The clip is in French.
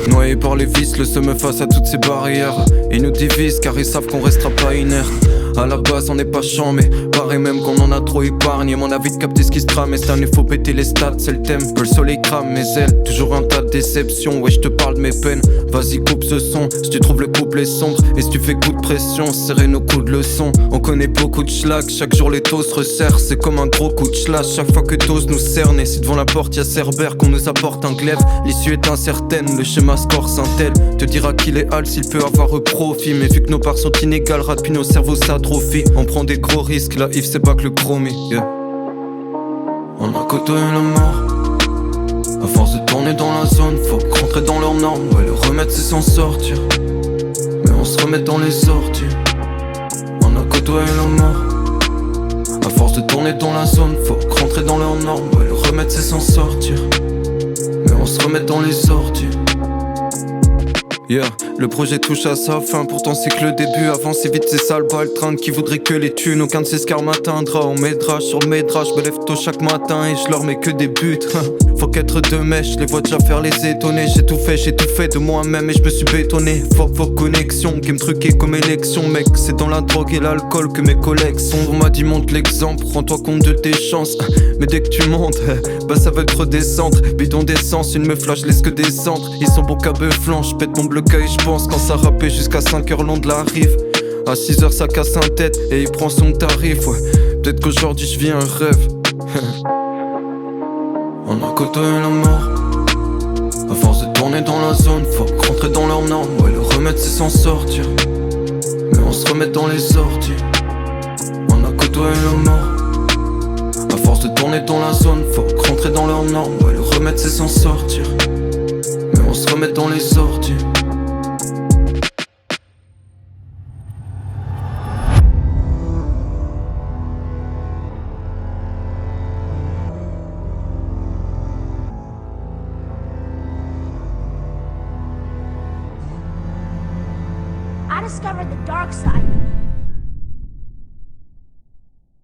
Noyés par les vices, le seum face à toutes ces barrières. Ils nous divisent car ils savent qu'on restera pas inerte. À la base on n'est pas chiant mais paraît même qu'on en a trop épargné. Mon avis de capter ce qui se trame, et cette année faut péter les stats, c'est le thème. Que le soleil crame mes ailes, toujours un tas de déceptions. Ouais je te parle de mes peines, vas-y coupe ce son. Si tu trouves le couplet sombre, et si tu fais coup de pression, serrer nos coups de leçon. On connaît beaucoup de schlag, chaque jour les taux se resserrent. C'est comme un gros coup de schlash, chaque fois que t'oses nous cerner. Si devant la porte y'a Cerbère qu'on nous apporte un glaive, l'issue est incertaine, le schéma score s'intel. Te dira qu'il est hal s'il peut avoir profit. Mais vu que nos parts sont inégales, rapide nos cerveaux s'atrophient. On prend des gros risques, là Yves c'est pas que le chromie, yeah. On a côtoyé la mort. À force de tourner dans la zone, faut rentrer dans leurs normes. Ouais le remède c'est s'en sortir, mais on se remet dans les orties. On a côtoyé la mort. À force de tourner dans la zone, faut rentrer dans leurs normes. Ouais le remède c'est s'en sortir, mais on se remet dans les orties. Yeah, le projet touche à sa fin, pourtant c'est que le début. Avancez vite, c'est ça le baltringue qui voudrait que les thunes. Aucun de ces scars m'atteindra. On m'aidera sur le métrage, je me lève tôt chaque matin et je leur mets que des buts. Faut qu'être deux mèches, je les vois déjà faire les étonner. J'ai tout fait de moi-même et je me suis bétonné. Vos connexions, game truqué comme élection. Mec, c'est dans la drogue et l'alcool que mes collègues sont. On m'a dit monte l'exemple, rends-toi compte de tes chances. Mais dès que tu montes, bah ça va être redescendre. Bidon d'essence, une meuf là je laisse que descendre. Ils sont beaux cabeux flancs, je pète mon blocage, je pense. Quand ça rappait jusqu'à 5h long de la rive. À 6h ça casse un tête et il prend son tarif, ouais. Peut-être qu'aujourd'hui je vis un rêve. On a côtoyé la mort. À force de tourner dans la zone, faut rentrer dans leurs normes. Ouais le remède c'est s'en sortir, mais on se remet dans les orties. On a côtoyé la mort. À force de tourner dans la zone, faut rentrer dans leurs normes. Ouais le remède c'est s'en sortir, mais on se remet dans les orties. I discovered the dark side.